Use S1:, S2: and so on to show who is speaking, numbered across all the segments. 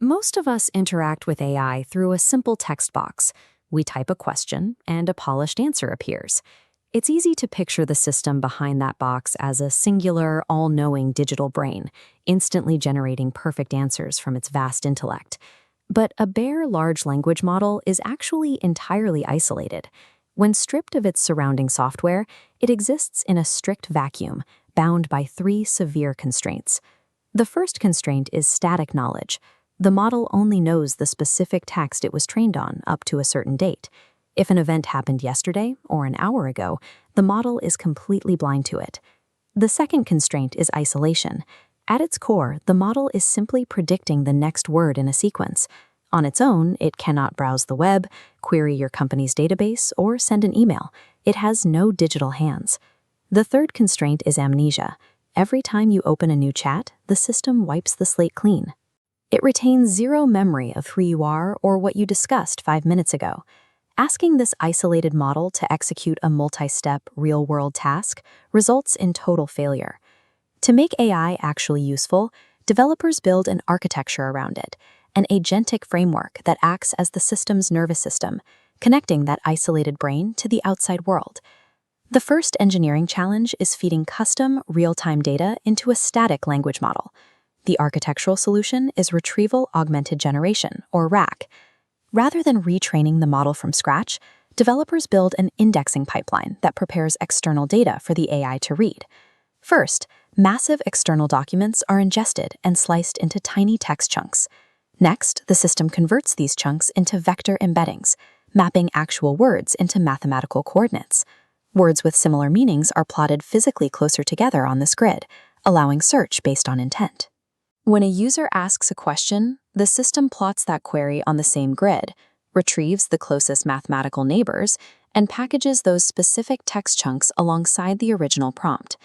S1: Most of us interact with AI through a simple text box. We type a question, and a polished answer appears. It's easy to picture the system behind that box as a singular, all-knowing digital brain, instantly generating perfect answers from its vast intellect. But a bare large language model is actually entirely isolated. When stripped of its surrounding software, it exists in a strict vacuum, bound by three severe constraints. The first constraint is static knowledge. The model only knows the specific text it was trained on up to a certain date. If an event happened yesterday or an hour ago, the model is completely blind to it. The second constraint is isolation. At its core, the model is simply predicting the next word in a sequence. On its own, it cannot browse the web, query your company's database, or send an email. It has no digital hands. The third constraint is amnesia. Every time you open a new chat, the system wipes the slate clean. It retains zero memory of who you are or what you discussed 5 minutes ago. Asking this isolated model to execute a multi-step, real-world task results in total failure. To make AI actually useful, developers build an architecture around it, an agentic framework that acts as the system's nervous system, connecting that isolated brain to the outside world. The first engineering challenge is feeding custom, real-time data into a static language model. The architectural solution is Retrieval Augmented Generation, or RAG. Rather than retraining the model from scratch, developers build an indexing pipeline that prepares external data for the AI to read. First, massive external documents are ingested and sliced into tiny text chunks. Next, the system converts these chunks into vector embeddings, mapping actual words into mathematical coordinates. Words with similar meanings are plotted physically closer together on this grid, allowing search based on intent. When a user asks a question, the system plots that query on the same grid, retrieves the closest mathematical neighbors, and packages those specific text chunks alongside the original prompt.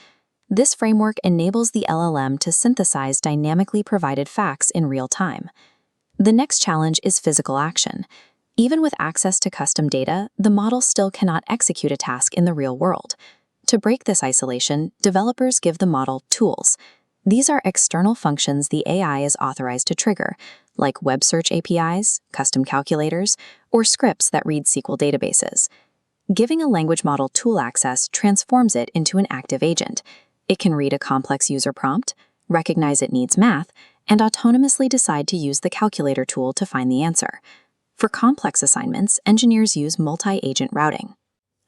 S1: This framework enables the LLM to synthesize dynamically provided facts in real time. The next challenge is physical action. Even with access to custom data, the model still cannot execute a task in the real world. To break this isolation, developers give the model tools. These are external functions the AI is authorized to trigger, like web search APIs, custom calculators, or scripts that read SQL databases. Giving a language model tool access transforms it into an active agent. It can read a complex user prompt, recognize it needs math, and autonomously decide to use the calculator tool to find the answer. For complex assignments, engineers use multi-agent routing.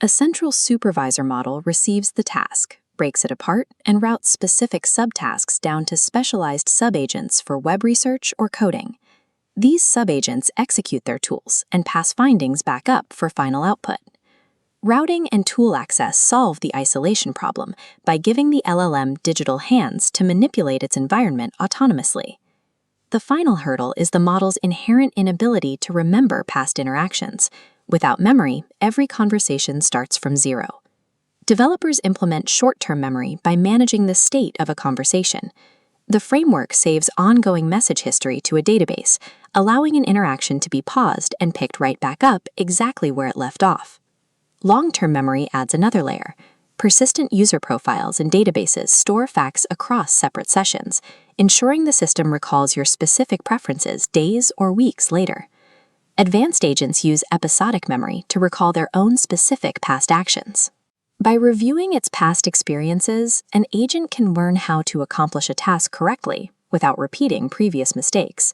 S1: A central supervisor model receives the task, breaks it apart, and routes specific subtasks down to specialized subagents for web research or coding. These subagents execute their tools and pass findings back up for final output. Routing and tool access solve the isolation problem by giving the LLM digital hands to manipulate its environment autonomously. The final hurdle is the model's inherent inability to remember past interactions. Without memory, every conversation starts from zero. Developers implement short-term memory by managing the state of a conversation. The framework saves ongoing message history to a database, allowing an interaction to be paused and picked right back up exactly where it left off. Long-term memory adds another layer. Persistent user profiles and databases store facts across separate sessions, ensuring the system recalls your specific preferences days or weeks later. Advanced agents use episodic memory to recall their own specific past actions. By reviewing its past experiences, an agent can learn how to accomplish a task correctly without repeating previous mistakes.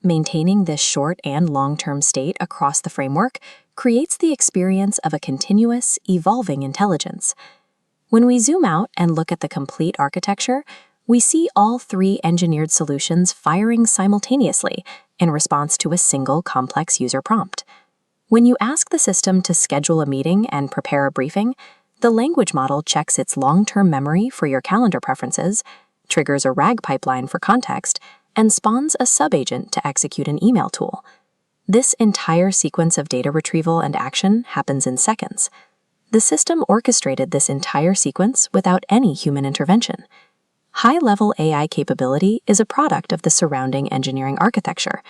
S1: Maintaining this short and long-term state across the framework creates the experience of a continuous, evolving intelligence. When we zoom out and look at the complete architecture, we see all three engineered solutions firing simultaneously in response to a single complex user prompt. When you ask the system to schedule a meeting and prepare a briefing, the language model checks its long-term memory for your calendar preferences, triggers a RAG pipeline for context, and spawns a subagent to execute an email tool. This entire sequence of data retrieval and action happens in seconds. The system orchestrated this entire sequence without any human intervention. High-level AI capability is a product of the surrounding engineering architecture,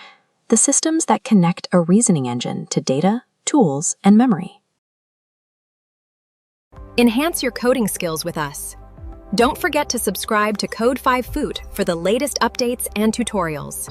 S1: the systems that connect a reasoning engine to data, tools, and memory.
S2: Enhance your coding skills with us. Don't forget to subscribe to Code 5 Food for the latest updates and tutorials.